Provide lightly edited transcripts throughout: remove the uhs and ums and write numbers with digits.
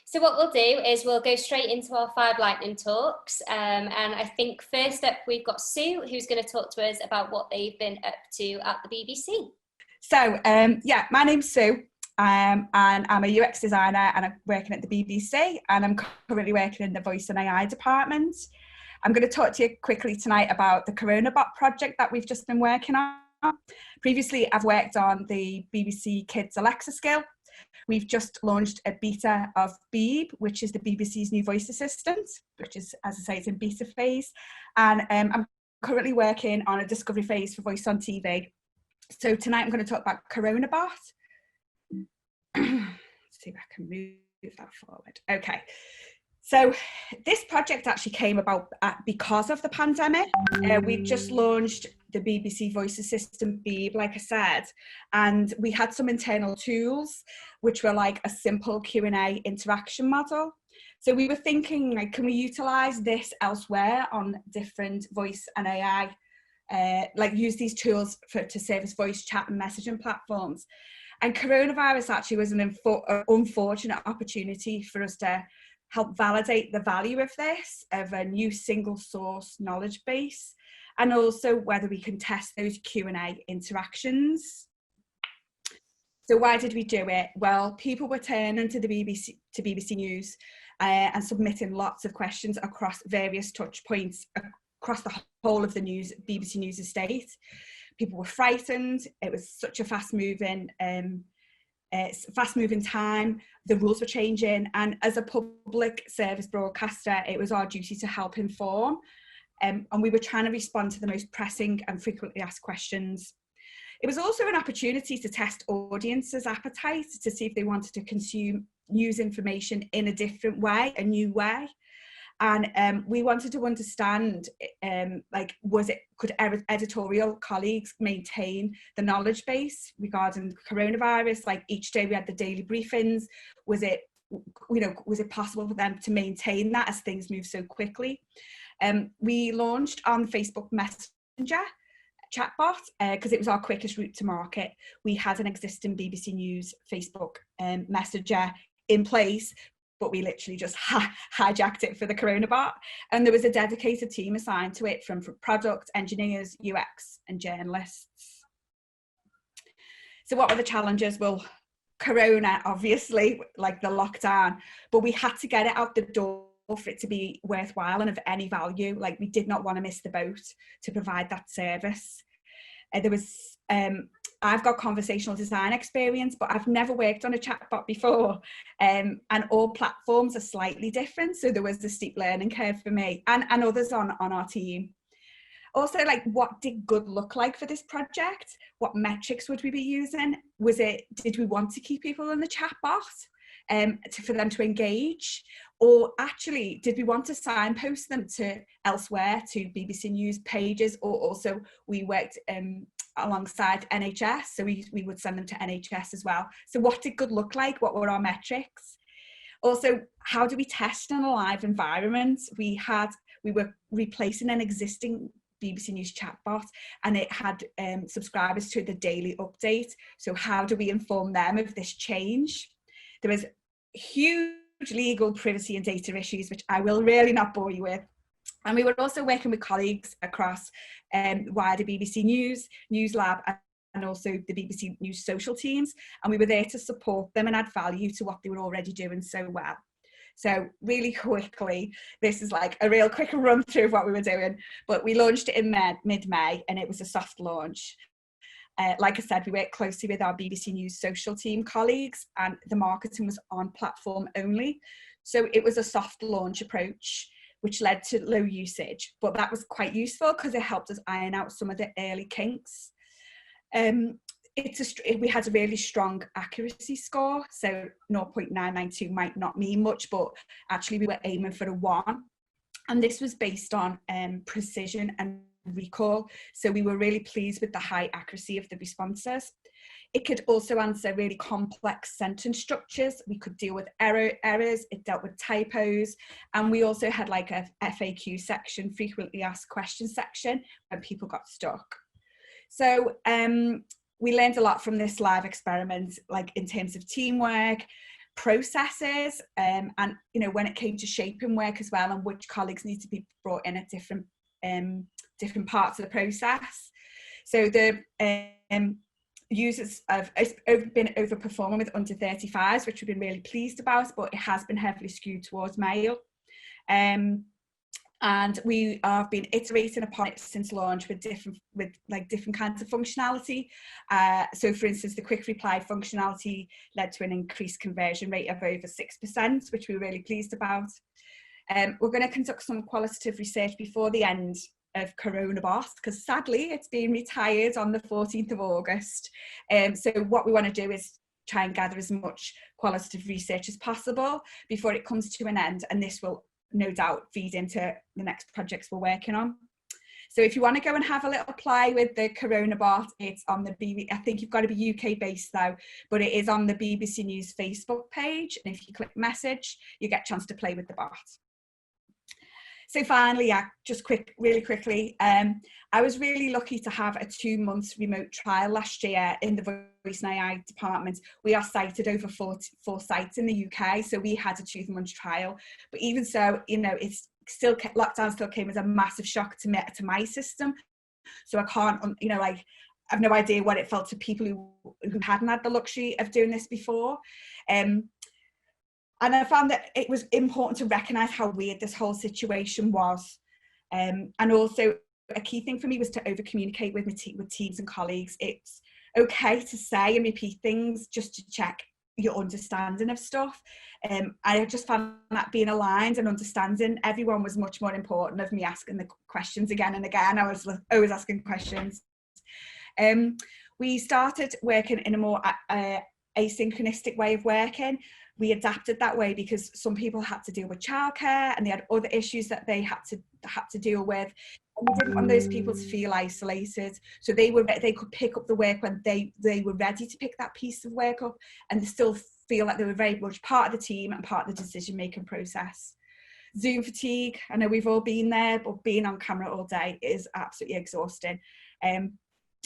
So what we'll do is we'll go straight into our 5 lightning talks. And I think first up we've got Sue, who's going to talk to us about what they've been up to at the BBC. So, my name's Sue, and I'm a UX designer, and I'm working at the BBC, and I'm currently working in the Voice and AI department. I'm going to talk to you quickly tonight about the CoronaBot project that we've just been working on. Previously, I've worked on the BBC Kids Alexa skill. We've just launched a beta of Beeb, which is the BBC's new voice assistant, which is, as I say, it's in beta phase. And I'm currently working on a discovery phase for Voice on TV. So tonight I'm going to talk about CoronaBot. Let's see if I can move that forward. Okay. So this project actually came about because of the pandemic. We just launched the BBC voice assistant Beeb, like I said, and we had some internal tools which were like a simple Q&A interaction model. So we were thinking, like, can we utilize this elsewhere on different voice and AI, like use these tools to serve as voice chat and messaging platforms. And coronavirus actually was an unfortunate opportunity for us to help validate the value of this, of a new single source knowledge base, and also whether we can test those Q&A interactions. So why did we do it? Well, people were turning to the BBC News and submitting lots of questions across various touch points across the whole of the BBC News estate. People were frightened. It was such a fast-moving time. The rules were changing, and as a public service broadcaster, it was our duty to help inform. And we were trying to respond to the most pressing and frequently asked questions. It was also an opportunity to test audiences' appetite to see if they wanted to consume news information in a different way, a new way. And we wanted to understand, could editorial colleagues maintain the knowledge base regarding coronavirus? Like each day we had the daily briefings. Was it possible for them to maintain that as things move so quickly? We launched on Facebook Messenger chatbot because it was our quickest route to market. We had an existing BBC News Facebook Messenger in place, but we literally just hijacked it for the CoronaBot. And there was a dedicated team assigned to it from product, engineers, UX, and journalists. So what were the challenges? Well, Corona, obviously, like the lockdown, but we had to get it out the door for it to be worthwhile and of any value. Like, we did not want to miss the boat to provide that service. I've got conversational design experience, but I've never worked on a chatbot before. And all platforms are slightly different. So there was a steep learning curve for me and others on our team. Also, like, what did good look like for this project? What metrics would we be using? Did we want to keep people in the chatbot for them to engage? Or actually, did we want to signpost them to elsewhere, to BBC News pages? Or also we worked alongside NHS, so we would send them to NHS as well. So what did good look like? What were our metrics? Also, how do we test in a live environment? We were replacing an existing BBC News chatbot, and it had subscribers to the daily update. So how do we inform them of this change? There was huge legal, privacy and data issues, which I will really not bore you with. And we were also working with colleagues across wider BBC News, News Lab, and also the BBC News social teams. And we were there to support them and add value to what they were already doing so well. So really quickly, this is like a real quick run through of what we were doing. But we launched it in mid-May, and it was a soft launch. Like I said, we worked closely with our BBC News social team colleagues, and the marketing was on platform only. So it was a soft launch approach, which led to low usage, but that was quite useful because it helped us iron out some of the early kinks. We had a really strong accuracy score, so 0.992 might not mean much, but actually we were aiming for a 1. And this was based on precision and recall, so we were really pleased with the high accuracy of the responses. It could also answer really complex sentence structures. We could deal with errors. It dealt with typos. And we also had like a FAQ section, frequently asked questions section, when people got stuck. So we learned a lot from this live experiment, like in terms of teamwork. processes, and when it came to shaping work as well, and which colleagues need to be brought in at different parts of the process. So the users have been overperforming with under 35s, which we've been really pleased about, but it has been heavily skewed towards male. And we have been iterating upon it since launch with different kinds of functionality. So for instance, the quick reply functionality led to an increased conversion rate of over 6%, which we're really pleased about. We're going to conduct some qualitative research before the end of Coronabot, because sadly it's being retired on the 14th of August. So what we want to do is try and gather as much qualitative research as possible before it comes to an end, and this will no doubt feed into the next projects we're working on. So if you want to go and have a little play with the Coronabot, it's on the BBC. I think you've got to be UK based though, but it is on the BBC News Facebook page, and if you click message, you get a chance to play with the bot. So finally, just really quickly, I was really lucky to have a 2-month remote trial last year in the Voice and AI department. We are sited over 4 sites in the UK, so we had a 2-month trial. But even so, it's still, lockdown still came as a massive shock to my system. So I can't, I've no idea what it felt to people who hadn't had the luxury of doing this before. And I found that it was important to recognise how weird this whole situation was. And also a key thing for me was to over-communicate with teams and colleagues. It's okay to say and repeat things just to check your understanding of stuff. I just found that being aligned and understanding everyone was much more important of me asking the questions again and again. I was always asking questions. We started working in a more asynchronistic way of working. We adapted that way because some people had to deal with childcare and they had other issues that they had to deal with. And we didn't want those people to feel isolated. So they could pick up the work when they were ready to pick that piece of work up, and they still feel like they were very much part of the team and part of the decision-making process. Zoom fatigue, I know we've all been there, but being on camera all day is absolutely exhausting.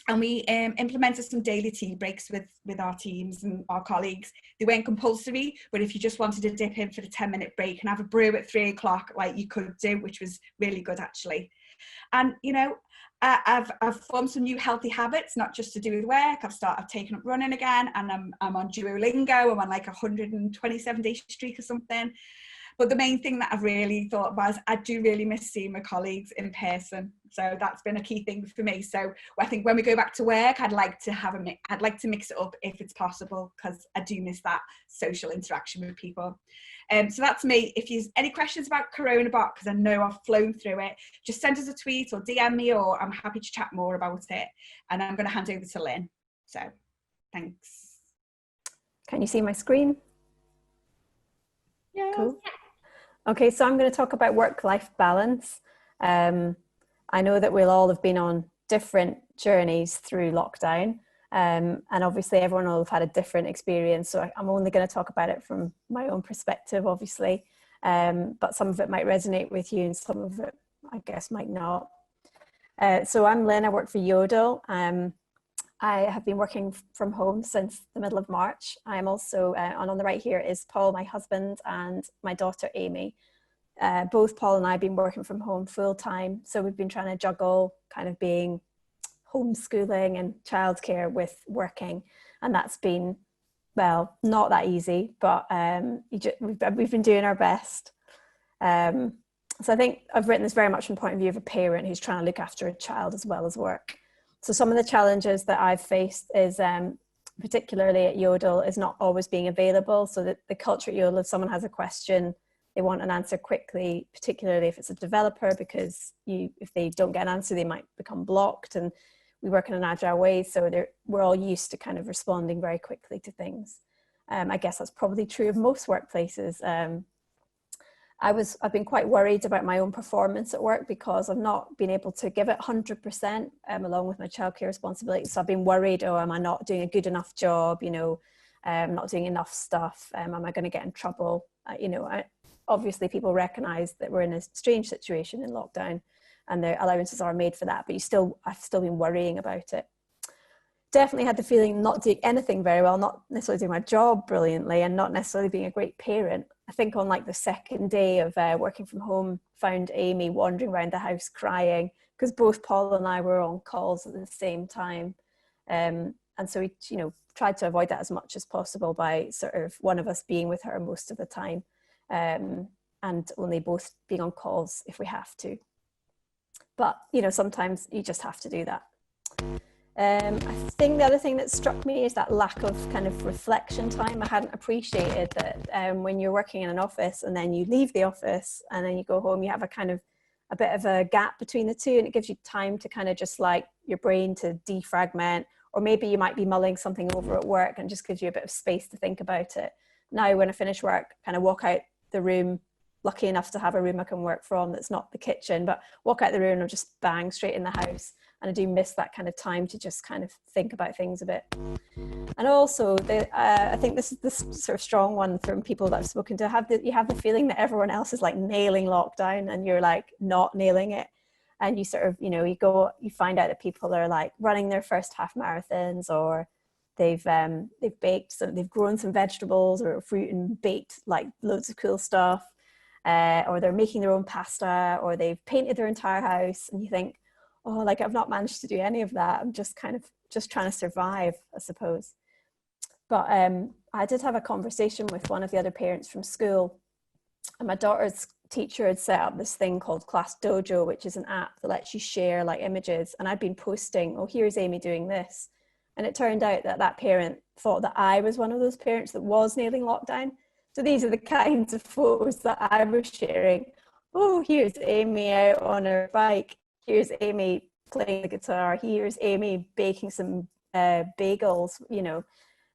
And we implemented some daily tea breaks with our teams and our colleagues. They weren't compulsory, but if you just wanted to dip in for the 10-minute break and have a brew at 3 o'clock, like you could do, which was really good actually. And I've formed some new healthy habits, not just to do with work. I've taken up running again, and I'm on Duolingo. I'm on like a 127-day streak or something. But the main thing that I've really thought was I do really miss seeing my colleagues in person. So that's been a key thing for me. So I think when we go back to work, I'd like to mix it up if it's possible, because I do miss that social interaction with people. So that's me. If you have any questions about Coronabot, because I know I've flown through it, just send us a tweet or DM me, or I'm happy to chat more about it. And I'm going to hand over to Lynn. So thanks. Can you see my screen? Yeah. Cool. Okay, so I'm going to talk about work-life balance. I know that we'll all have been on different journeys through lockdown, and obviously everyone will have had a different experience, so I'm only going to talk about it from my own perspective, obviously, but some of it might resonate with you and some of it, I guess, might not. So I'm Lynn, I work for Yodel. I have been working from home since the middle of March. I'm also, and on the right here is Paul, my husband, and my daughter, Amy. Both Paul and I have been working from home full time. So we've been trying to juggle kind of being homeschooling and childcare with working. And that's been, well, not that easy, but we've been doing our best. So I think I've written this very much from the point of view of a parent who's trying to look after a child as well as work. So some of the challenges that I've faced is, particularly at Yodel, is not always being available. So that the culture at Yodel, if someone has a question, they want an answer quickly, particularly if it's a developer, because if they don't get an answer, they might become blocked. And we work in an agile way, so we're all used to kind of responding very quickly to things. I guess that's probably true of most workplaces. I've been quite worried about my own performance at work because I've not been able to give it 100% along with my childcare responsibilities. So I've been worried, am I not doing a good enough job? Not doing enough stuff. Am I going to get in trouble? Obviously people recognise that we're in a strange situation in lockdown and the allowances are made for that, but I've still been worrying about it. definitely had the feeling not doing anything very well, not necessarily doing my job brilliantly, and not necessarily being a great parent. I think on like the second day of working from home, found Amy wandering around the house crying because both Paul and I were on calls at the same time. And so we, you know, tried to avoid that as much as possible by sort of one of us being with her most of the time, and only both being on calls if we have to. But, you know, sometimes you just have to do that. I think the other thing that struck me is that lack of kind of reflection time. I hadn't appreciated that when you're working in an office and then you leave the office and then you go home, you have a bit of a gap between the two, and it gives you time to kind of just like your brain to defragment, or maybe you might be mulling something over at work and just gives you a bit of space to think about it. Now, when I finish work, kind of walk out the room, lucky enough to have a room I can work from that's not the kitchen, but walk out the room and just bang straight in the house. And I do miss that kind of time to just kind of think about things a bit. And also, I think this is this sort of strong one from people that I've spoken to. You have the feeling that everyone else is like nailing lockdown and you're like not nailing it. And you sort of, you know, you find out that people are like running their first half marathons, or they've grown some vegetables or fruit and baked like loads of cool stuff, or they're making their own pasta, or they've painted their entire house, and you think, oh, like I've not managed to do any of that. I'm just kind of just trying to survive, I suppose. But I did have a conversation with one of the other parents from school, and my daughter's teacher had set up this thing called Class Dojo, which is an app that lets you share like images. And I'd been posting, oh, here's Amy doing this. And it turned out that that parent thought that I was one of those parents that was nailing lockdown. So these are the kinds of photos that I was sharing. Oh, here's Amy out on her bike. Here's Amy playing the guitar. Here's Amy baking some bagels, you know.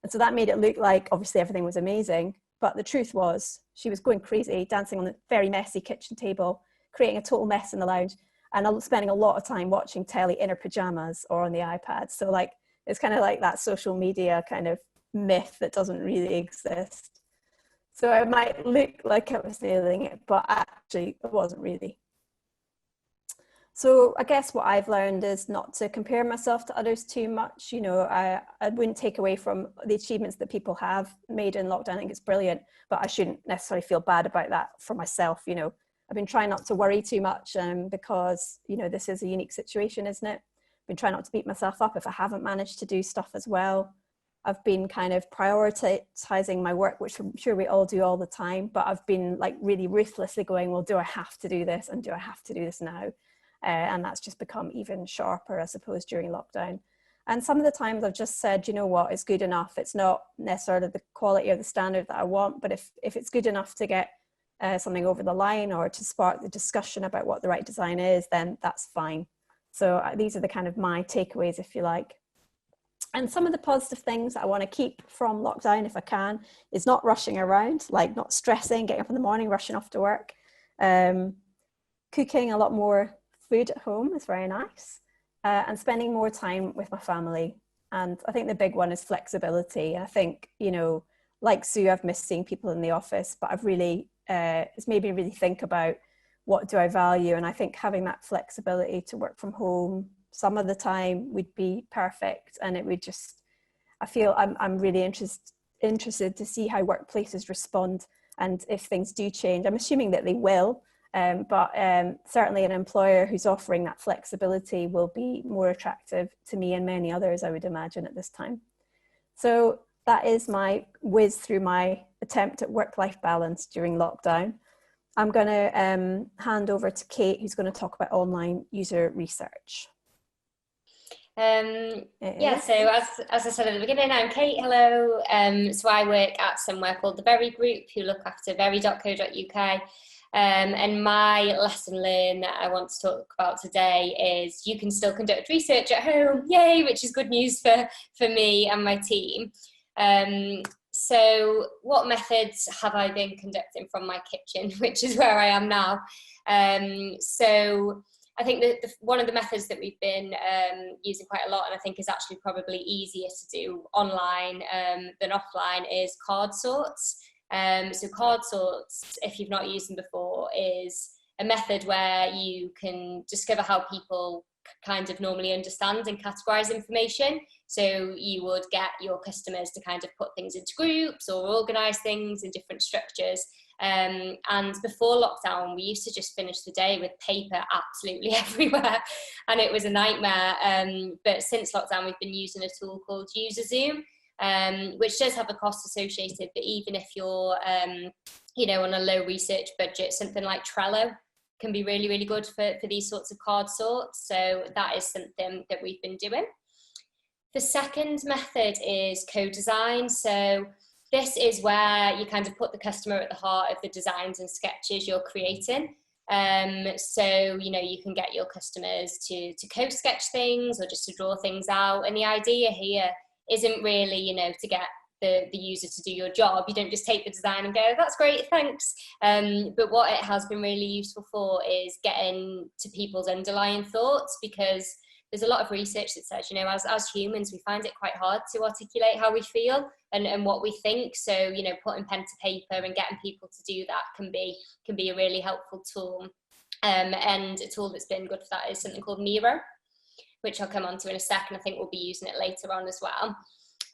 And so that made it look like obviously everything was amazing. But the truth was she was going crazy, dancing on the very messy kitchen table, creating a total mess in the lounge, and spending a lot of time watching telly in her pajamas or on the iPad. So like, it's kind of like that social media kind of myth that doesn't really exist. So it might look like I was nailing it, but actually it wasn't really. So I guess what I've learned is not to compare myself to others too much. You know, I wouldn't take away from the achievements that people have made in lockdown. I think it's brilliant, but I shouldn't necessarily feel bad about that for myself. You know, I've been trying not to worry too much because, you know, this is a unique situation, isn't it? I've been trying not to beat myself up if I haven't managed to do stuff as well. I've been kind of prioritizing my work, which I'm sure we all do all the time, but I've been like really ruthlessly going, well, do I have to do this? And do I have to do this now? And that's just become even sharper, I suppose, during lockdown. And some of the times I've just said, you know what, it's good enough. It's not necessarily the quality or the standard that I want, but if it's good enough to get something over the line or to spark the discussion about what the right design is, then that's fine. So these are the kind of my takeaways, if you like. And some of the positive things that I want to keep from lockdown, if I can, is not rushing around, like not stressing, getting up in the morning, rushing off to work. Cooking a lot more food at home is very nice, and spending more time with my family. And I think the big one is flexibility. I think, you know, like Sue, I've missed seeing people in the office, but I've really, it's made me really think about what do I value. And I think having that flexibility to work from home some of the time would be perfect. And it would just, I feel I'm really interested to see how workplaces respond. And if things do change, I'm assuming that they will. But certainly an employer who's offering that flexibility will be more attractive to me and many others, I would imagine, at this time. So that is my whiz through my attempt at work-life balance during lockdown. I'm going to hand over to Kate, who's going to talk about online user research. Yeah, so as I said at the beginning, I'm Kate, hello. So I work at somewhere called the Very Group, who look after very.co.uk. And my lesson learned that I want to talk about today is you can still conduct research at home, yay, which is good news for me and my team. So what methods have I been conducting from my kitchen, which is where I am now? So I think that one of the methods that we've been using quite a lot, and I think is actually probably easier to do online than offline, is card sorts. So card sorts, if you've not used them before, is a method where you can discover how people kind of normally understand and categorize information. So you would get your customers to kind of put things into groups or organise things in different structures. And before lockdown, we used to just finish the day with paper absolutely everywhere, and it was a nightmare. But since lockdown, we've been using a tool called UserZoom, which does have a cost associated, but even if you're on a low research budget, something like Trello can be really, really good for these sorts of card sorts. So that is something that we've been doing. The second method is co-design. So this is where you kind of put the customer at the heart of the designs and sketches you're creating. So, you can get your customers to co-sketch things or just to draw things out. And the idea here isn't really, to get the user to do your job. You don't just take the design and go, that's great, thanks. But what it has been really useful for is getting to people's underlying thoughts, because there's a lot of research that says, as humans, we find it quite hard to articulate how we feel and what we think. So, putting pen to paper and getting people to do that can be a really helpful tool. And a tool that's been good for that is something called Miro, which I'll come on to in a second. I think we'll be using it later on as well.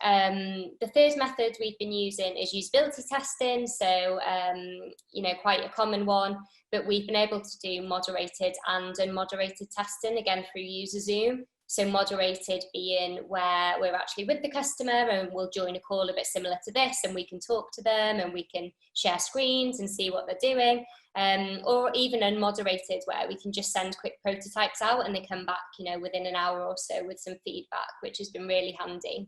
The third method we've been using is usability testing. So, quite a common one, but we've been able to do moderated and unmoderated testing, again, through UserZoom. So moderated being where we're actually with the customer and we'll join a call a bit similar to this, and we can talk to them and we can share screens and see what they're doing. Or even unmoderated, where we can just send quick prototypes out and they come back, within an hour or so with some feedback, which has been really handy.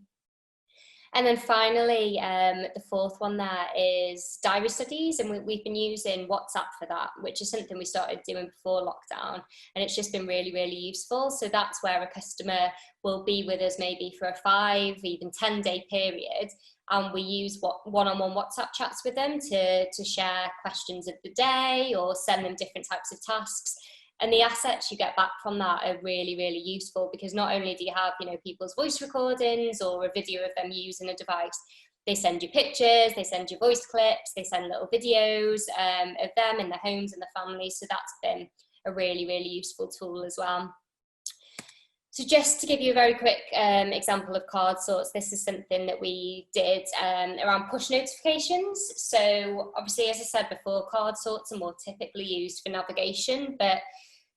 And then finally, the fourth one there is diary studies, and we've been using WhatsApp for that, which is something we started doing before lockdown, and it's just been really, really useful. So that's where a customer will be with us maybe for a 5, even 10-day period, and we use one-on-one WhatsApp chats with them to share questions of the day or send them different types of tasks. And the assets you get back from that are really, really useful, because not only do you have, people's voice recordings or a video of them using a device, they send you pictures, they send you voice clips, they send little videos of them in their homes and their families. So that's been a really, really useful tool as well. So just to give you a very quick example of card sorts, this is something that we did around push notifications. So obviously, as I said before, card sorts are more typically used for navigation, but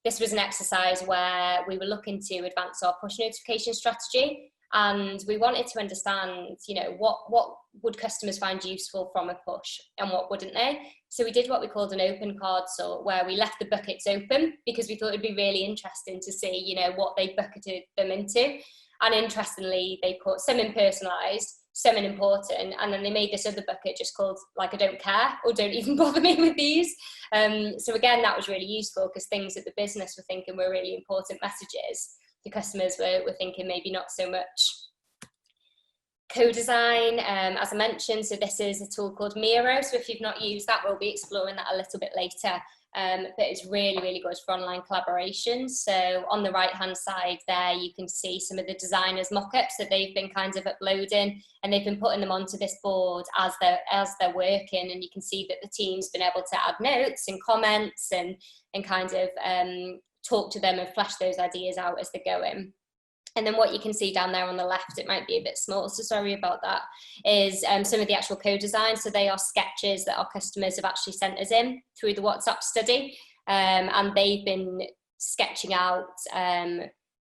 this was an exercise where we were looking to advance our push notification strategy, and we wanted to understand, what would customers find useful from a push and what wouldn't they? So we did what we called an open card sort, where we left the buckets open because we thought it'd be really interesting to see, what they bucketed them into. And interestingly, they put some in personalised, some in important, and then they made this other bucket just called I don't care, or don't even bother me with these. So again, that was really useful, because things that the business were thinking were really important messages, the customers were thinking maybe not so much. Co-design, as I mentioned, so this is a tool called Miro. So if you've not used that, we'll be exploring that a little bit later. But it's really, really good for online collaboration. So on the right-hand side there, you can see some of the designers' mock-ups that they've been kind of uploading, and they've been putting them onto this board as they're working. And you can see that the team's been able to add notes and comments and kind of talk to them and flesh those ideas out as they're going. And then what you can see down there on the left, it might be a bit small, so sorry about that, is some of the actual co-design. So they are sketches that our customers have actually sent us in through the WhatsApp study. And they've been sketching out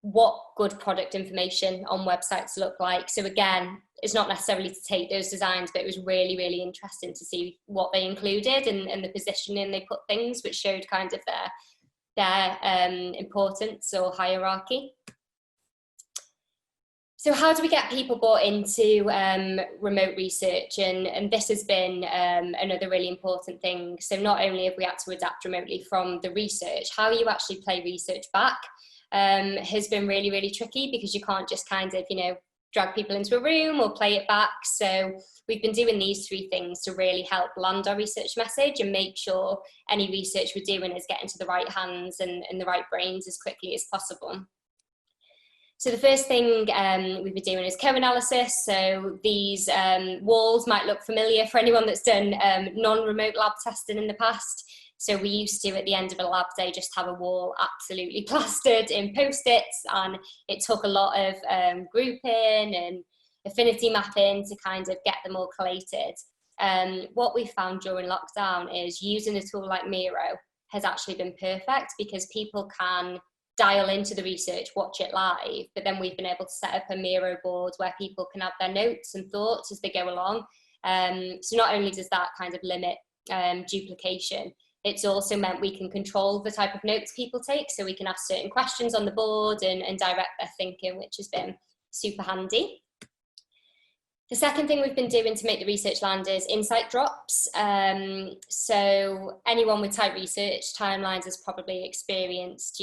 what good product information on websites look like. So again, it's not necessarily to take those designs, but it was really, really interesting to see what they included and the positioning they put things, which showed kind of their importance or hierarchy. So how do we get people bought into remote research? And this has been another really important thing. So not only have we had to adapt remotely from the research, how you actually play research back has been really, really tricky, because you can't just kind of, drag people into a room or play it back. So we've been doing these 3 things to really help land our research message and make sure any research we're doing is getting to the right hands and the right brains as quickly as possible. So the first thing we've been doing is co-analysis. So these walls might look familiar for anyone that's done non-remote lab testing in the past. So we used to, at the end of a lab day, just have a wall absolutely plastered in post-its, and it took a lot of grouping and affinity mapping to kind of get them all collated. What we found during lockdown is using a tool like Miro has actually been perfect, because people can dial into the research, watch it live, but then we've been able to set up a Miro board where people can add their notes and thoughts as they go along. So not only does that kind of limit duplication, it's also meant we can control the type of notes people take, so we can ask certain questions on the board and direct their thinking, which has been super handy. The second thing we've been doing to make the research land is insight drops. So anyone with tight research timelines has probably experienced,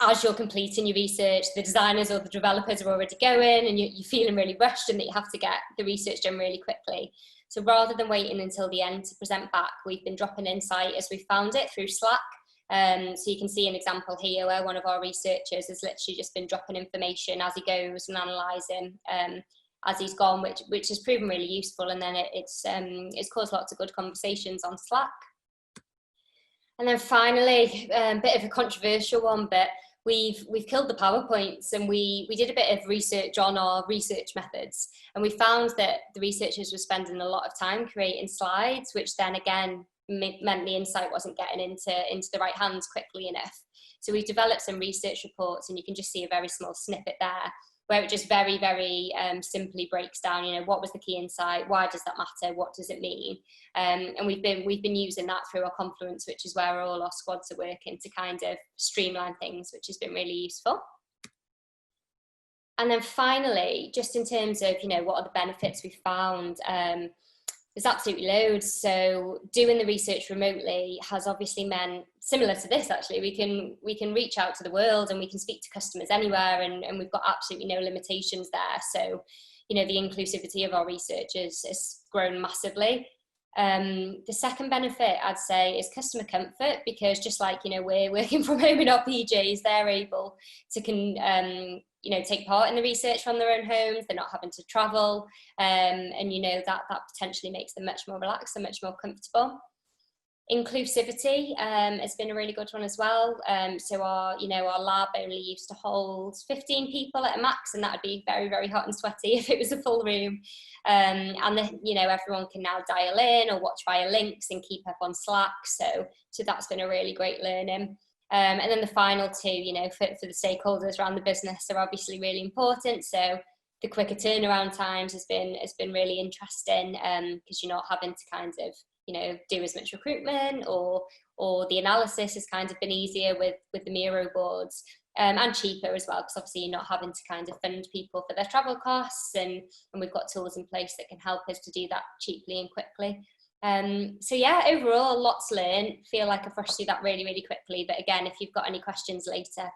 as you're completing your research, the designers or the developers are already going, and you're feeling really rushed and that you have to get the research done really quickly. So rather than waiting until the end to present back, we've been dropping insight as we found it through Slack. So you can see an example here where one of our researchers has literally just been dropping information as he goes and analysing as he's gone, which has proven really useful. And then it's caused lots of good conversations on Slack. And then finally, a bit of a controversial one, but we've killed the PowerPoints, and we did a bit of research on our research methods, and we found that the researchers were spending a lot of time creating slides, which then again meant the insight wasn't getting into the right hands quickly enough. So we've developed some research reports, and you can just see a very small snippet there where it just very, very simply breaks down, what was the key insight, why does that matter, what does it mean? And we've been using that through our Confluence, which is where all our squads are working to kind of streamline things, which has been really useful. And then finally, just in terms of, what are the benefits we found, there's absolutely loads. So doing the research remotely has obviously meant, similar to this actually, we can reach out to the world and we can speak to customers anywhere, and we've got absolutely no limitations there. So, the inclusivity of our research has grown massively. The second benefit I'd say is customer comfort, because just like, we're working from home in our PJs, they're able to take part in the research from their own homes. They're not having to travel, and that potentially makes them much more relaxed and much more comfortable. Inclusivity has been a really good one as well. So our lab only used to hold 15 people at a max, and that would be very, very hot and sweaty if it was a full room. And everyone can now dial in or watch via links and keep up on Slack. So that's been a really great learning. And then the final two, for the stakeholders around the business are obviously really important. So the quicker turnaround times has been really interesting, because you're not having to kind of do as much recruitment, or the analysis has kind of been easier with the Miro boards, and cheaper as well, because obviously you're not having to kind of fund people for their travel costs, and we've got tools in place that can help us to do that cheaply and quickly. So yeah, overall, lots learned. Feel like I've rushed through that really, really quickly. But again, if you've got any questions later,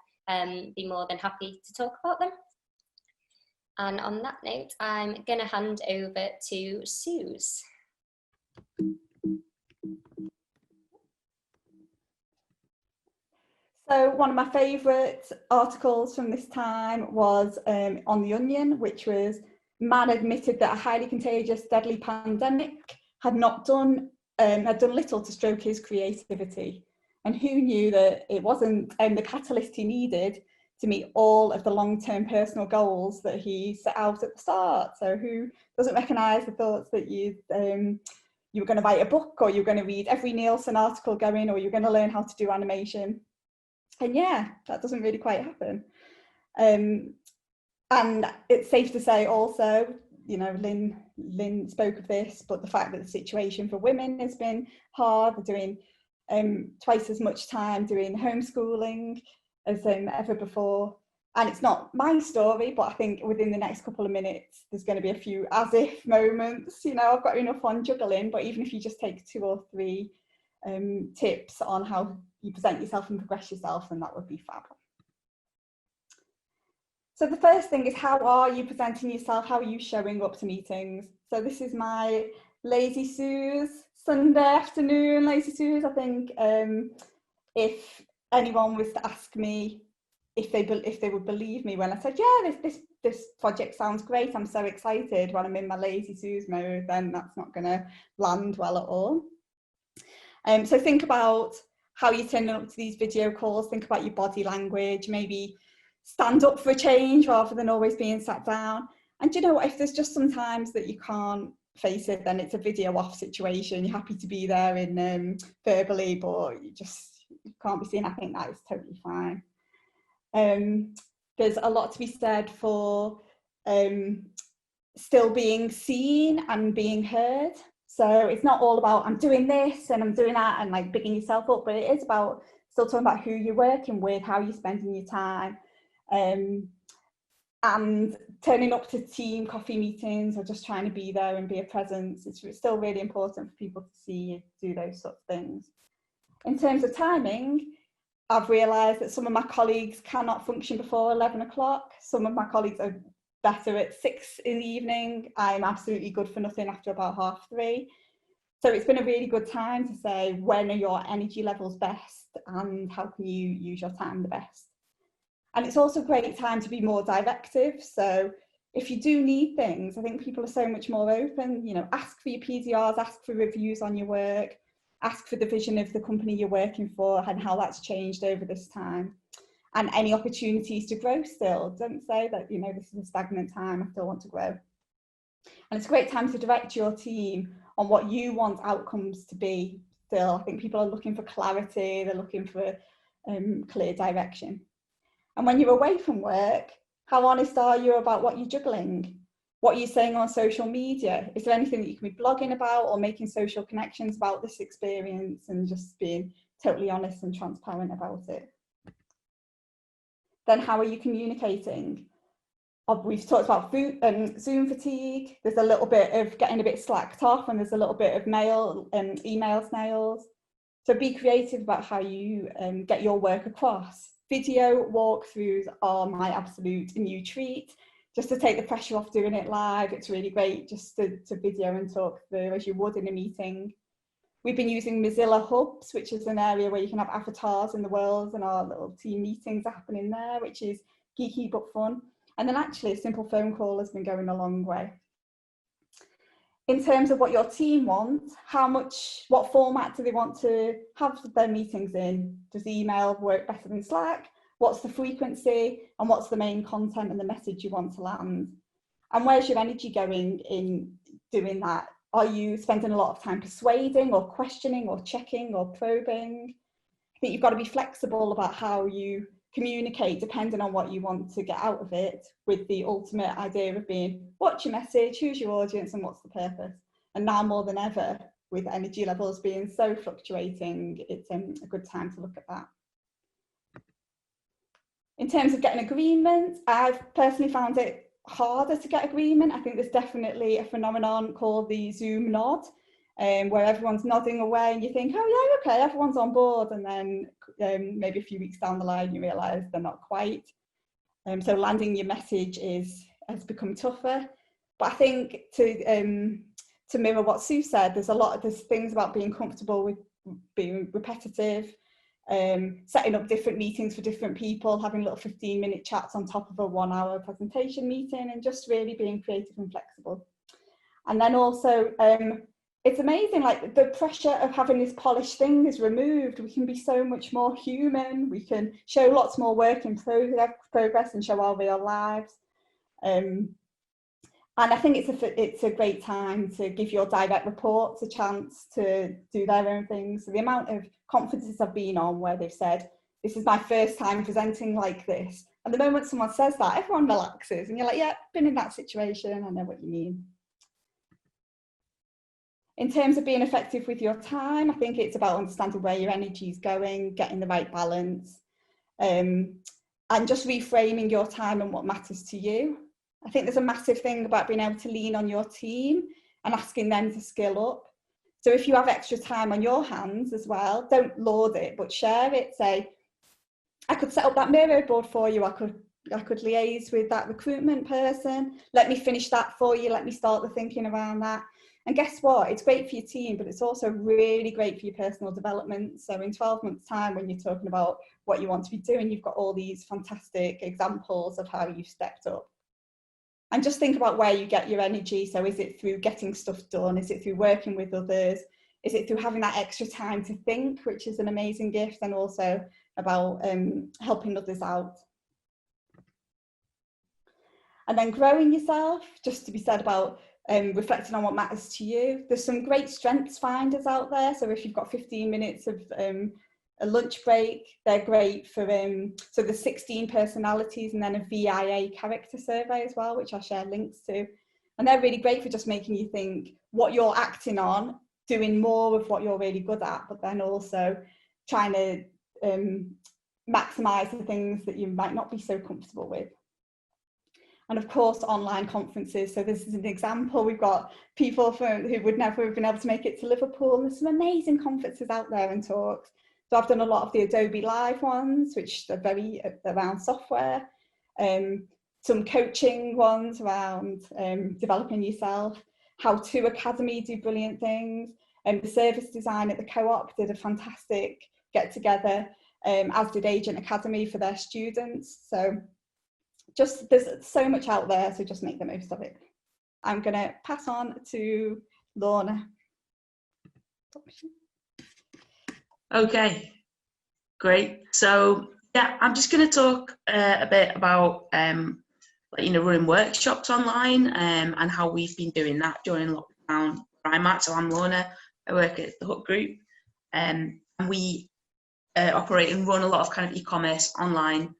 be more than happy to talk about them. And on that note, I'm going to hand over to Suze. So one of my favourite articles from this time was on The Onion, which was man admitted that a highly contagious, deadly pandemic had done little to stroke his creativity. And who knew that it wasn't the catalyst he needed to meet all of the long-term personal goals that he set out at the start? So who doesn't recognise the thoughts that you were going to write a book, or you're going to read every Nielsen article going, or you're going to learn how to do animation? And yeah, that doesn't really quite happen. And it's safe to say also, Lynn spoke of this, but the fact that the situation for women has been hard. They're doing twice as much time doing homeschooling as ever before. And it's not my story, but I think within the next couple of minutes, there's going to be a few as if moments. I've got enough on juggling, but even if you just take 2 or 3 tips on how you present yourself and progress yourself, then that would be fab. So the first thing is, how are you presenting yourself? How are you showing up to meetings? So this is my Lazy Suze Sunday afternoon Lazy Suze. I think if anyone was to ask me if they would believe me when I said, yeah, this project sounds great, I'm so excited, when I'm in my Lazy Suze mode, then that's not going to land well at all. So think about how you're turning up to these video calls, think about your body language, maybe stand up for a change rather than always being sat down. And you know what, if there's just some times that you can't face it, then it's a video off situation. You're happy to be there in verbally, but you can't be seen. I think that is totally fine. There's a lot to be said for still being seen and being heard. So it's not all about I'm doing this and I'm doing that and like bigging yourself up, but it is about still talking about who you're working with, how you're spending your time, and turning up to team coffee meetings or just trying to be there and be a presence. It's still really important for people to see you do those sorts of things. In terms of timing, I've realised that some of my colleagues cannot function before 11 o'clock. Some of my colleagues are better at 6 in the evening. I'm absolutely good for nothing after about 3:30. So it's been a really good time to say, when are your energy levels best and how can you use your time the best? And it's also a great time to be more directive. So if you do need things, I think people are so much more open, you know, ask for your PDRs, ask for reviews on your work, ask for the vision of the company you're working for and how that's changed over this time. And any opportunities to grow still. Don't say that, you know, this is a stagnant time, I still want to grow. And it's a great time to direct your team on what you want outcomes to be still. I think people are looking for clarity, they're looking for clear direction. And when you're away from work, how honest are you about what you're juggling? What you're saying on social media? Is there anything that you can be blogging about or making social connections about this experience and just being totally honest and transparent about it? Then how are you communicating? We've talked about Zoom fatigue. There's a little bit of getting a bit slacked off and there's a little bit of email snails. So be creative about how you get your work across. Video walkthroughs are my absolute new treat. Just to take the pressure off doing it live, it's really great just to video and talk through as you would in a meeting. We've been using Mozilla Hubs, which is an area where you can have avatars in the world, and our little team meetings are happening there, which is geeky but fun. And then actually a simple phone call has been going a long way. In terms of what your team wants, what format do they want to have their meetings in? Does email work better than Slack? What's the frequency? And what's the main content and the message you want to land? And where's your energy going in doing that? Are you spending a lot of time persuading or questioning or checking or probing? I think you've got to be flexible about how you communicate depending on what you want to get out of it, with the ultimate idea of being, what's your message, who's your audience, and what's the purpose? And now more than ever, with energy levels being so fluctuating, it's a good time to look at that. In terms of getting agreement, I've personally found it harder to get agreement. I think there's definitely a phenomenon called the Zoom nod, where everyone's nodding away and you think, oh yeah, okay, everyone's on board, and then maybe a few weeks down the line you realise they're not quite. So landing your message has become tougher. But I think to mirror what Sue said, there's things about being comfortable with being repetitive, setting up different meetings for different people, having little 15-minute chats on top of a 1-hour presentation meeting, and just really being creative and flexible. And then also, it's amazing, like the pressure of having this polished thing is removed. We can be so much more human. We can show lots more work in progress and show our real lives. And I think it's a great time to give your direct reports a chance to do their own things. So the amount of conferences I've been on where they've said, this is my first time presenting like this. And the moment someone says that, everyone relaxes and you're like, yeah, been in that situation, I know what you mean. In terms of being effective with your time, I think it's about understanding where your energy is going, getting the right balance, and just reframing your time and what matters to you. I think there's a massive thing about being able to lean on your team and asking them to skill up. So if you have extra time on your hands as well, don't lord it, but share it. Say, I could set up that Miro board for you. I could liaise with that recruitment person. Let me finish that for you. Let me start the thinking around that. And guess what? It's great for your team, but it's also really great for your personal development. So in 12 months' time, when you're talking about what you want to be doing, you've got all these fantastic examples of how you've stepped up. And just think about where you get your energy. So is it through getting stuff done? Is it through working with others? is it through having that extra time to think, which is an amazing gift, and also about helping others out. And then growing yourself, just to be said about reflecting on what matters to you. There's some great strengths finders out there. So if you've got 15 minutes of a lunch break, they're great for, so there's 16 personalities and then a VIA character survey as well, which I'll share links to. And they're really great for just making you think what you're acting on, doing more of what you're really good at, but then also trying to maximize the things that you might not be so comfortable with. And of course, online conferences. So this is an example. We've got people who would never have been able to make it to Liverpool. And there's some amazing conferences out there and talks. So I've done a lot of the Adobe Live ones, which are very around software. Some coaching ones around developing yourself. How To Academy do brilliant things. The service design at the Co-op did a fantastic get together, as did Agent Academy for their students. So just, there's so much out there, so just make the most of it. I'm going to pass on to Lorna. Okay, great. So yeah, I'm just going to talk a bit about running workshops online and how we've been doing that during lockdown. I'm at, so I'm Lorna. I work at the Hook Group, and we operate and run a lot of kind of e-commerce online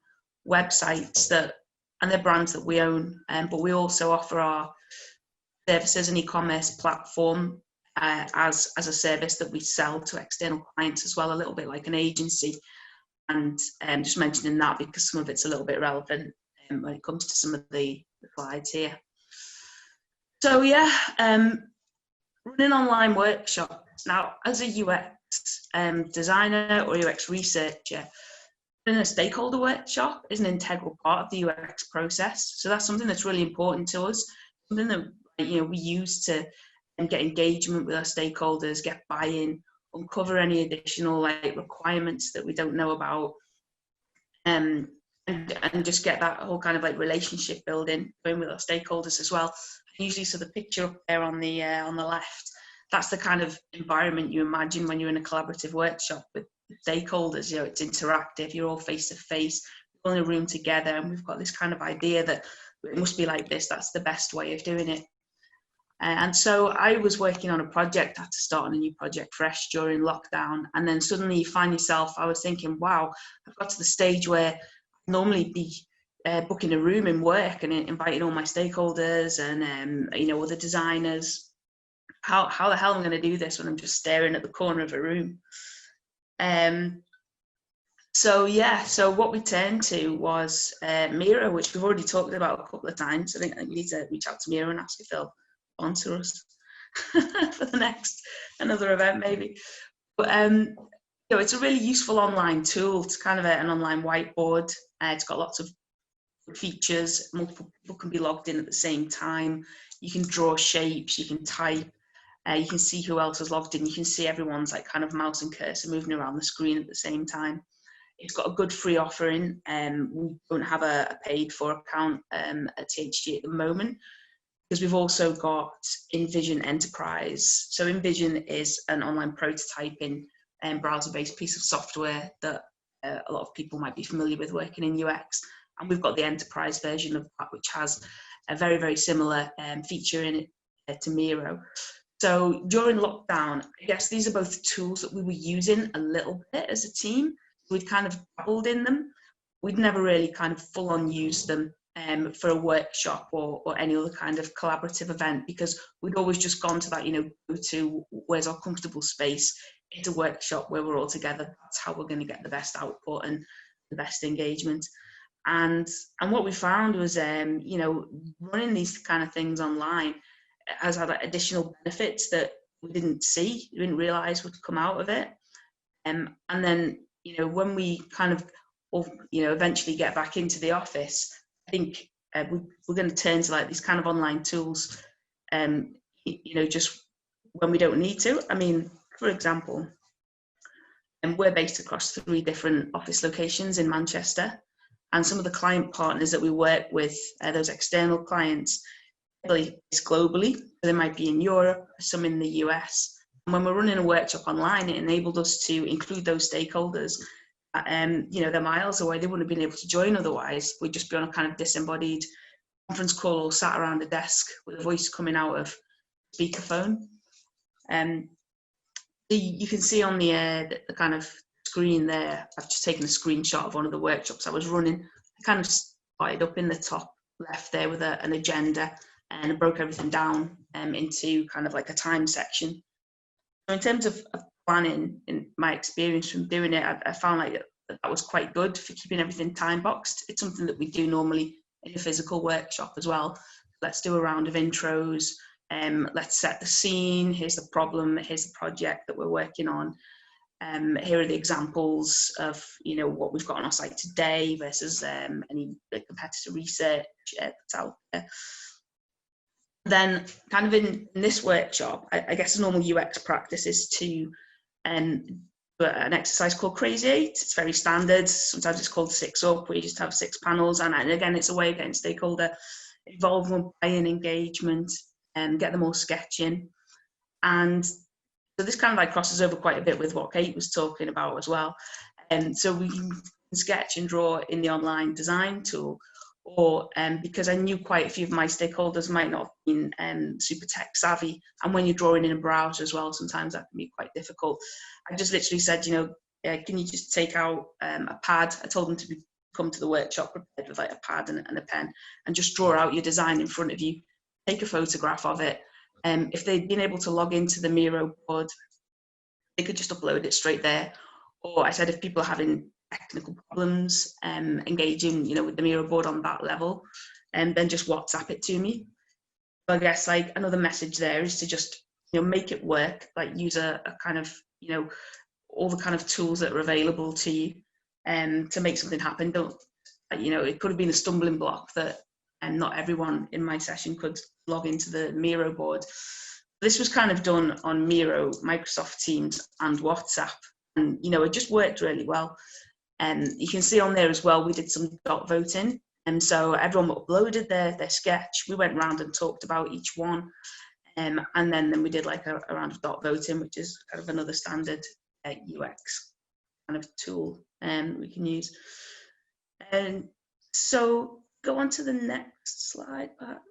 websites and they're brands that we own, but we also offer our services and e-commerce platform as a service that we sell to external clients as well, a little bit like an agency. And just mentioning that because some of it's a little bit relevant when it comes to some of the slides here. So yeah, running online workshops. Now, as a UX designer or UX researcher, running a stakeholder workshop is an integral part of the UX process. So that's something that's really important to us, something that we use to get engagement with our stakeholders, get buy-in, uncover any additional requirements that we don't know about, and just get that whole kind of relationship building going with our stakeholders as well. Usually, so the picture up there on the left, that's the kind of environment you imagine when you're in a collaborative workshop with stakeholders. It's interactive, you're all face to face, we're in a room together, and we've got this kind of idea that it must be like this, that's the best way of doing it. And so I was working on a project, I had to start on a new project fresh during lockdown, and then suddenly you find yourself, I was thinking, wow, I've got to the stage where I'd normally be booking a room in work and inviting all my stakeholders and other designers. How the hell am I going to do this when I'm just staring at the corner of a room? So what we turned to was Miro, which we've already talked about a couple of times. I think we need to reach out to Miro and ask if they'll sponsor us for the next another event maybe. But it's a really useful online tool. It's kind of an online whiteboard. It's got lots of features. Multiple people can be logged in at the same time. You can draw shapes. You can type. You can see who else is logged in. You can see everyone's kind of mouse and cursor moving around the screen at the same time. It's got a good free offering. We don't have a paid for account at THG at the moment, because we've also got InVision Enterprise. So InVision is an online prototyping and browser-based piece of software that a lot of people might be familiar with working in UX. And we've got the enterprise version of that, which has a very, very similar feature in it to Miro. So during lockdown, I guess these are both tools that we were using a little bit as a team. We'd kind of dabbled in them. We'd never really kind of full on used them for a workshop or any other kind of collaborative event, because we'd always just gone to that, go to where's our comfortable space. It's a workshop where we're all together. That's how we're going to get the best output and the best engagement. And what we found was, running these kind of things online has had additional benefits that we didn't realize would come out of it. And then, when we kind of, eventually get back into the office, I think we're going to turn to these kind of online tools, just when we don't need to. I mean, for example, we're based across 3 different office locations in Manchester, and some of the client partners that we work with, those external clients, it's globally. They might be in Europe, some in the US, And when we're running a workshop online, it enabled us to include those stakeholders. They're miles away. They wouldn't have been able to join otherwise. We'd just be on a kind of disembodied conference call or sat around a desk with a voice coming out of speakerphone. You can see on the kind of screen there, I've just taken a screenshot of one of the workshops I was running. I kind of started up in the top left there with an agenda, and I broke everything down into kind of like a time section. So in terms of planning, in my experience from doing it, I found like that was quite good for keeping everything time boxed. It's something that we do normally in a physical workshop as well. Let's do a round of intros. Let's set the scene. Here's the problem. Here's the project that we're working on. Here are the examples of what we've got on our site today versus any competitor research that's out there. Then, kind of in this workshop, I guess a normal UX practice is to an exercise called Crazy 8. It's very standard. Sometimes it's called 6 Up, where you just have 6 panels, and again, it's a way of getting stakeholder involvement, buy-in, engagement, and get them all sketching. And so this kind of like crosses over quite a bit with what Kate was talking about as well. And so we can sketch and draw in the online design tool, or because I knew quite a few of my stakeholders might not have been super tech savvy, and when you're drawing in a browser as well, sometimes that can be quite difficult. I just literally said, can you just take out a pad? I told them to come to the workshop prepared with like a pad and a pen, and just draw out your design in front of you, take a photograph of it. If they'd been able to log into the Miro board, they could just upload it straight there. Or I said, if people are having technical problems engaging with the Miro board on that level, then just WhatsApp it to me. So I guess like another message there is to just make it work, like use a kind of all the kind of tools that are available to you to make something happen. Don't it could have been a stumbling block that not everyone in my session could log into the Miro board. This was kind of done on Miro, Microsoft Teams and WhatsApp, and it just worked really well. And you can see on there as well, we did some dot voting, and so everyone uploaded their sketch. We went around and talked about each one, and then we did like a round of dot voting, which is kind of another standard UX kind of tool we can use. And so go on to the next slide, perhaps.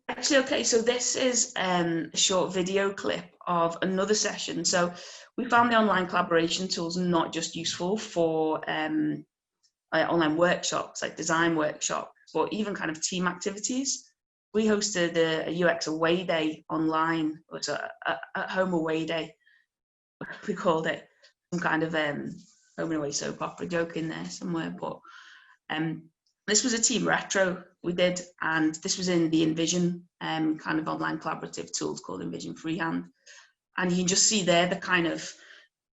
Actually, okay, so this is a short video clip of another session. So we found the online collaboration tools not just useful for online workshops, like design workshops, but even kind of team activities. We hosted a UX away day online. It was a home away day, we called it. Some kind of home and away soap opera joke in there somewhere, but this was a team retro we did, and this was in the Envision kind of online collaborative tools called Envision Freehand. And you can just see there the kind of,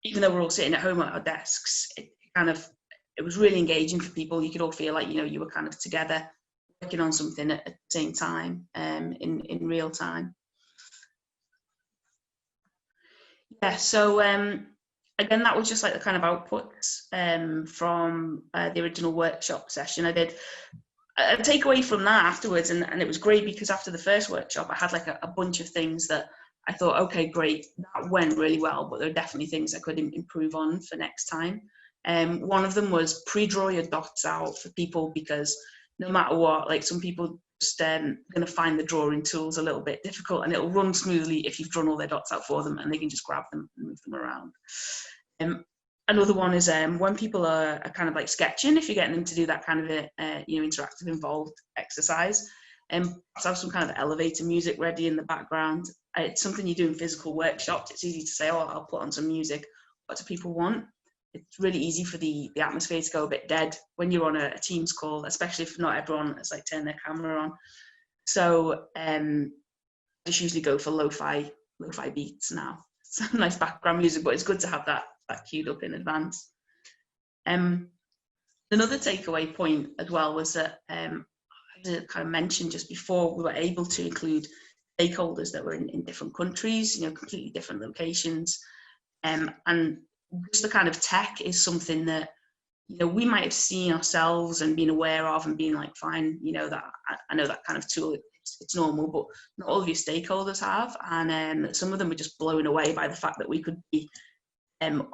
even though we're all sitting at home at our desks, it was really engaging for people. You could all feel like you were kind of together working on something at the same time in real time. Yeah, so again, that was just like the kind of outputs from the original workshop session. I did a takeaway from that afterwards, and it was great because after the first workshop, I had like a bunch of things that I thought, okay, great, that went really well, but there are definitely things I could improve on for next time. One of them was pre-draw your dots out for people, because no matter what, like some people just going to find the drawing tools a little bit difficult, and it'll run smoothly if you've drawn all their dots out for them and they can just grab them and move them around. Another one is when people are kind of like sketching, if you're getting them to do that kind of interactive involved exercise, let's have some kind of elevator music ready in the background. It's something you do in physical workshops. It's easy to say, oh, I'll put on some music. What do people want? It's really easy for the atmosphere to go a bit dead when you're on a Teams call, especially if not everyone has like turned their camera on. So I just usually go for lo-fi beats now. Some nice background music, but it's good to have that queued up in advance. Another takeaway point as well was that, as I kind of mentioned just before, we were able to include stakeholders that were in different countries, completely different locations, and just the kind of tech is something that we might have seen ourselves and been aware of and being like, fine, that I know that kind of tool, it it's normal, but not all of your stakeholders have. And some of them were just blown away by the fact that we could be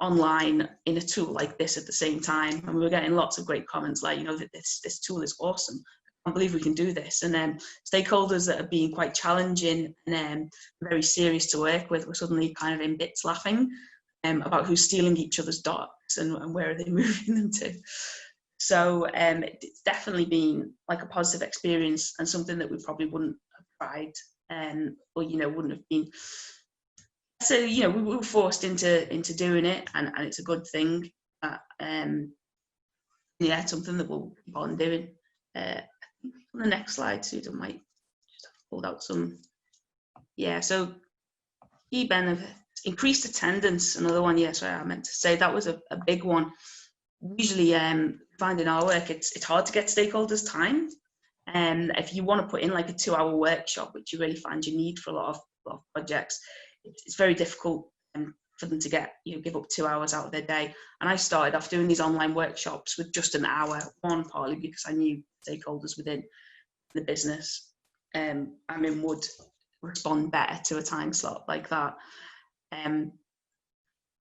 online in a tool like this at the same time. And we were getting lots of great comments like, that this tool is awesome. I can't believe we can do this. And then stakeholders that are being quite challenging and very serious to work with were suddenly kind of in bits laughing about who's stealing each other's docs and where are they moving them to. So it's definitely been like a positive experience and something that we probably wouldn't have tried or wouldn't have been. So we were forced into doing it, and it's a good thing. It's something that we'll keep on doing. On the next slide, Susan might just have pulled out some. Yeah, so key benefits, increased attendance. Another one. Yeah, sorry, I meant to say that was a big one. Usually, finding our work, it's hard to get stakeholders' time. If you want to put in like a 2-hour workshop, which you really find you need for a lot of projects, it's very difficult for them to get, give up 2 hours out of their day. And I started off doing these online workshops with just an hour, partly because I knew stakeholders within the business would respond better to a time slot like that.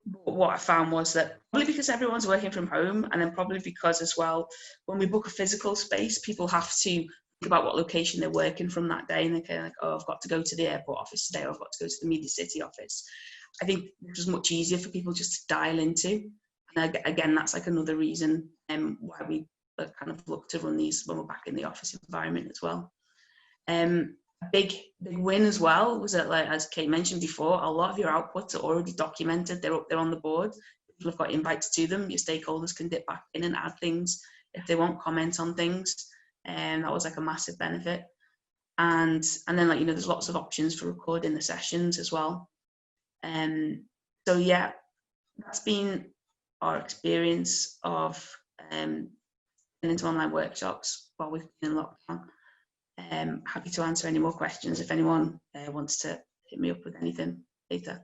But what I found was that probably because everyone's working from home, and then probably because as well, when we book a physical space, people have to think about what location they're working from that day, and they're kind of like, oh, I've got to go to the airport office today, or I've got to go to the Media City office. I think it was much easier for people just to dial into. And again, that's like another reason why we kind of look to run these when we're back in the office environment as well. A big win as well was that, like as Kate mentioned before, a lot of your outputs are already documented. They're up there on the board. People have got invites to them. Your stakeholders can dip back in and add things if they want, comment on things. And that was like a massive benefit. And then there's lots of options for recording the sessions as well. So yeah, that's been our experience of getting into online workshops while we've been in lockdown. Happy to answer any more questions if anyone wants to hit me up with anything later.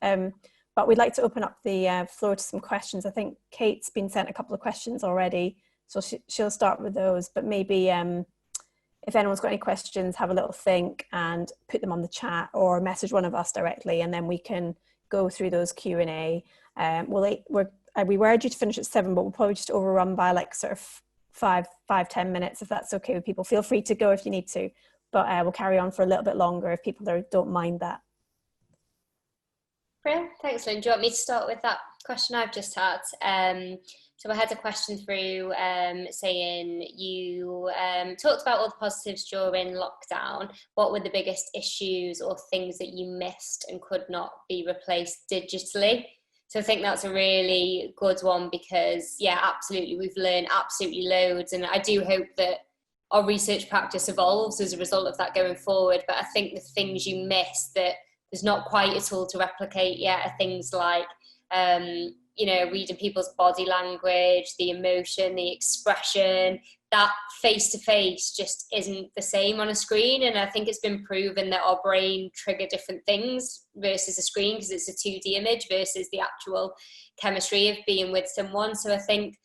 But we'd like to open up the floor to some questions. I think Kate's been sent a couple of questions already, so she'll start with those. But maybe if anyone's got any questions, have a little think and put them on the chat or message one of us directly, and then we can go through those Q&A. We were due to finish at 7, but we'll probably just overrun by like sort of 5-10 minutes, if that's okay with people. Feel free to go if you need to, but we'll carry on for a little bit longer if people don't mind that. Brilliant. Thanks, Lynn. Do you want me to start with that question I've just had? So I had a question through saying you talked about all the positives during lockdown. What were the biggest issues or things that you missed and could not be replaced digitally? So I think that's a really good one because, yeah, absolutely, we've learned absolutely loads. And I do hope that our research practice evolves as a result of that going forward. But I think the things you miss that there's not quite a tool to replicate yet are things like, reading people's body language, the emotion, the expression. That face-to-face just isn't the same on a screen. And I think it's been proven that our brain trigger different things versus a screen because it's a 2D image versus the actual chemistry of being with someone. So I think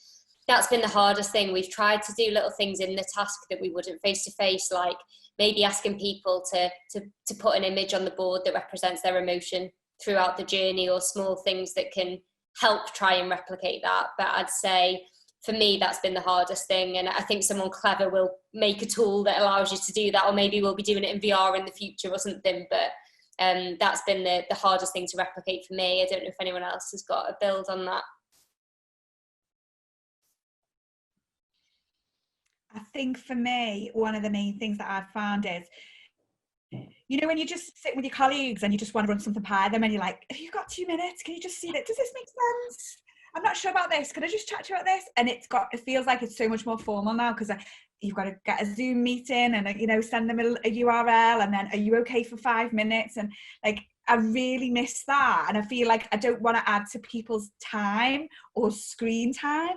that's been the hardest thing. We've tried to do little things in the task that we wouldn't face-to-face, like maybe asking people to put an image on the board that represents their emotion throughout the journey, or small things that can help try and replicate that. But I'd say for me, that's been the hardest thing. And I think someone clever will make a tool that allows you to do that, or maybe we'll be doing it in VR in the future or something. But that's been the hardest thing to replicate for me. I don't know if anyone else has got a build on that. I think for me, one of the main things that I've found is, when you just sit with your colleagues and you just want to run something by them and you're like, have you got 2 minutes? Can you just see that? Does this make sense? I'm not sure about this. Can I just chat to you about this? And it feels like it's so much more formal now because you've got to get a Zoom meeting and, send them a URL and then, are you okay for 5 minutes? And I really miss that. And I feel like I don't want to add to people's time or screen time,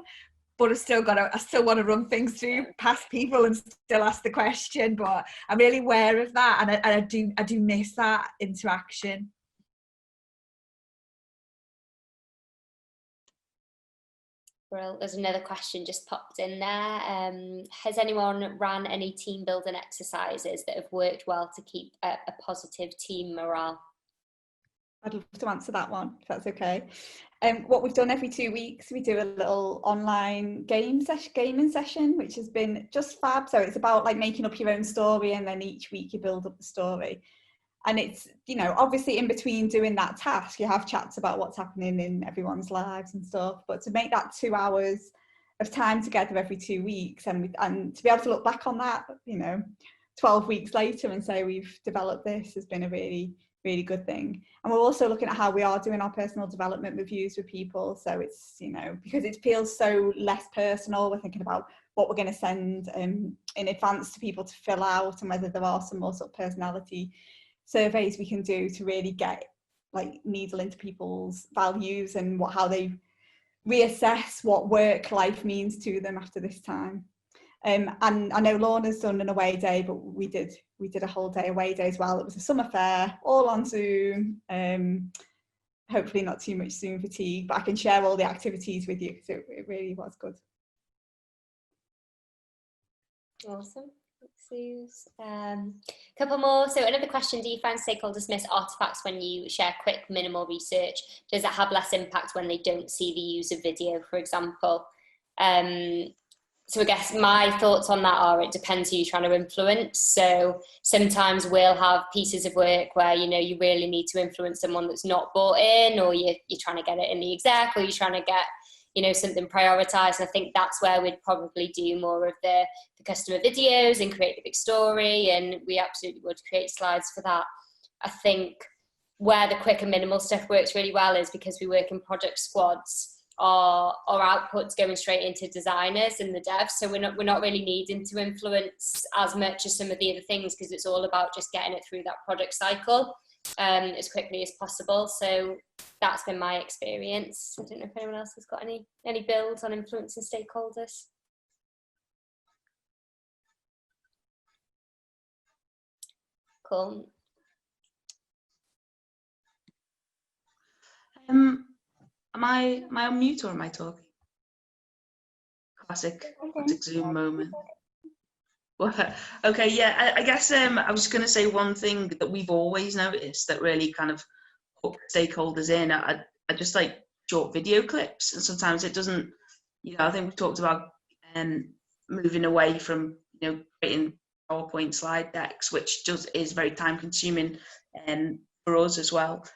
but I still want to run things through past people and still ask the question. But I'm really aware of that, and I do miss that interaction. Well, there's another question just popped in there. Has anyone ran any team building exercises that have worked well to keep a positive team morale? I'd love to answer that one, if that's okay. What we've done every 2 weeks, we do a little online gaming session, which has been just fab. So it's about like making up your own story, and then each week you build up the story. And it's, you know, obviously in between doing that task, you have chats about what's happening in everyone's lives and stuff. But to make that 2 hours of time together every 2 weeks, and to be able to look back on that, you know, 12 weeks later and say we've developed this, has been a really, really good thing. And we're also looking at how we are doing our personal development reviews with people. So it's, you know, because it feels so less personal, we're thinking about what we're going to send in advance to people to fill out, and whether there are some more sort of personality surveys we can do to really get like needle into people's values and how they reassess what work life means to them after this time. And I know Lorna's done an away day, but we did a whole day away day as well. It was a summer fair, all on Zoom. Hopefully not too much Zoom fatigue, but I can share all the activities with you because it really was good. Awesome. Couple more. So another question: do you find stakeholders miss artifacts when you share quick, minimal research? Does it have less impact when they don't see the use of video, for example? So I guess my thoughts on that are, it depends who you're trying to influence. So sometimes we'll have pieces of work where, you know, you really need to influence someone that's not bought in, or you're trying to get it in the exec, or you're trying to get, you know, something prioritized. I think that's where we'd probably do more of the customer videos and create the big story, and we absolutely would create slides for that. I think where the quick and minimal stuff works really well is because we work in project squads. Our outputs going straight into designers and the devs, so we're not really needing to influence as much as some of the other things, because it's all about just getting it through that project cycle as quickly as possible. So that's been my experience. I don't know if anyone else has got any builds on influencing stakeholders. Cool. Am I on mute or am I talking? Classic Zoom moment. Well, okay, yeah, I guess I was going to say one thing that we've always noticed that really kind of hook stakeholders in. I just like short video clips, and sometimes it doesn't, you know, I think we've talked about moving away from, you know, creating PowerPoint slide decks, which is very time consuming for us as well.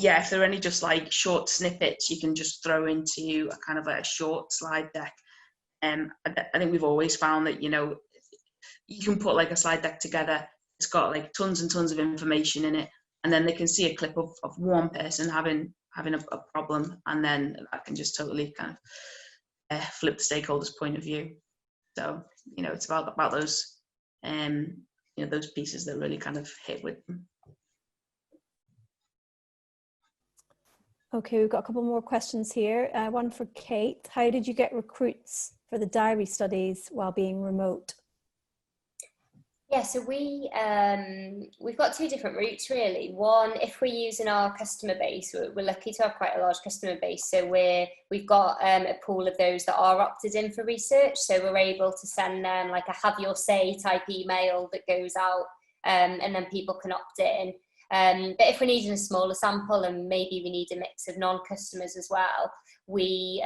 Yeah, if there are any just like short snippets you can just throw into a kind of a short slide deck. I think we've always found that, you know, you can put like a slide deck together, it's got like tons and tons of information in it, and then they can see a clip of one person having a problem, and then that can just totally kind of flip the stakeholders' point of view. So, you know, it's about those you know, those pieces that really kind of hit with them. Okay, we've got a couple more questions here. One for Kate. How did you get recruits for the diary studies while being remote? Yeah, so we've got two different routes really. One, if we're using our customer base, we're lucky to have quite a large customer base. So we've got a pool of those that are opted in for research. So we're able to send them like a have your say type email that goes out, and then people can opt in. But if we're needing a smaller sample and maybe we need a mix of non-customers as well, we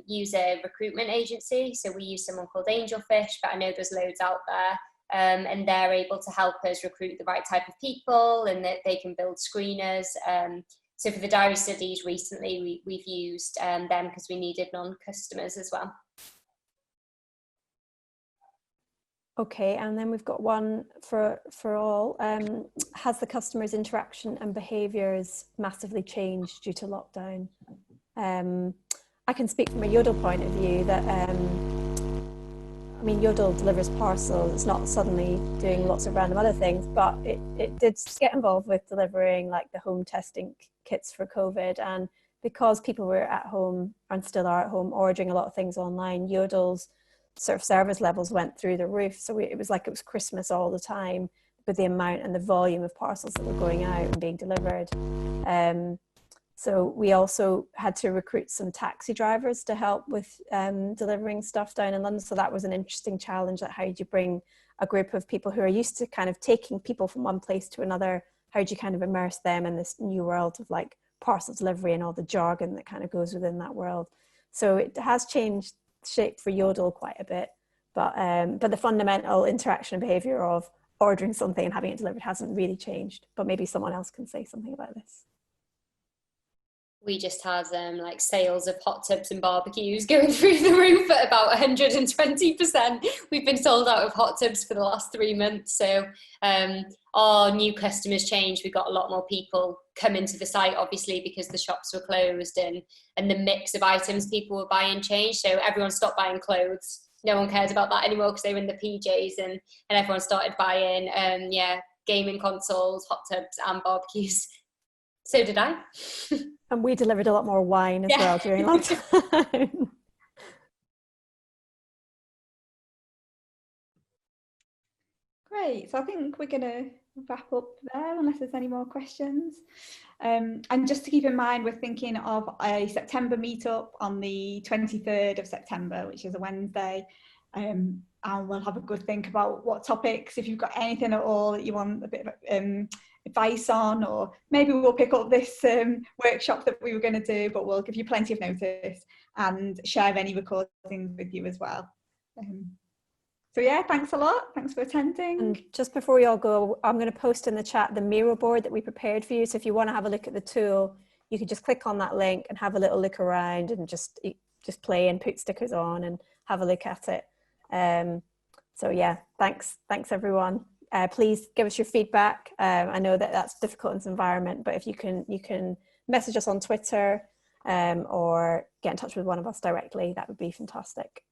use a recruitment agency. So we use someone called Angelfish, but I know there's loads out there. And they're able to help us recruit the right type of people, and that they can build screeners. So for the diary studies recently, we've used them because we needed non-customers as well. Okay, and then we've got one for all. Has the customer's interaction and behaviours massively changed due to lockdown? I can speak from a Yodel point of view that I mean, Yodel delivers parcels. It's not suddenly doing lots of random other things, but it did get involved with delivering like the home testing kits for COVID. And because people were at home and still are at home ordering a lot of things online, Yodel's sort of service levels went through the roof. So it was like it was Christmas all the time with the amount and the volume of parcels that were going out and being delivered. So we also had to recruit some taxi drivers to help with delivering stuff down in London. So that was an interesting challenge. That how do you bring a group of people who are used to kind of taking people from one place to another, how do you kind of immerse them in this new world of like parcel delivery and all the jargon that kind of goes within that world. So it has changed shape for Yodel quite a bit, but the fundamental interaction and behavior of ordering something and having it delivered hasn't really changed. But maybe someone else can say something about this. We just had like sales of hot tubs and barbecues going through the roof at about 120%. We've been sold out of hot tubs for the last 3 months. So our new customers changed. We got a lot more people come into the site, obviously, because the shops were closed, and the mix of items people were buying changed. So everyone stopped buying clothes. No one cares about that anymore because they were in the PJs, and everyone started buying gaming consoles, hot tubs and barbecues. So did I. And we delivered a lot more wine as well during lockdown. Great. So I think we're going to wrap up there unless there's any more questions. And just to keep in mind, we're thinking of a September meetup on the 23rd of September, which is a Wednesday. And we'll have a good think about what topics, if you've got anything at all that you want a bit of advice on, or maybe we'll pick up this workshop that we were going to do, but we'll give you plenty of notice and share any recordings with you as well. So yeah, thanks a lot. Thanks for attending. And just before we all go, I'm going to post in the chat the Miro board that we prepared for you. So if you want to have a look at the tool, you can just click on that link and have a little look around and just play and put stickers on and have a look at it. So yeah, thanks everyone. Please give us your feedback. I know that that's difficult in this environment, but if you can message us on Twitter or get in touch with one of us directly, that would be fantastic.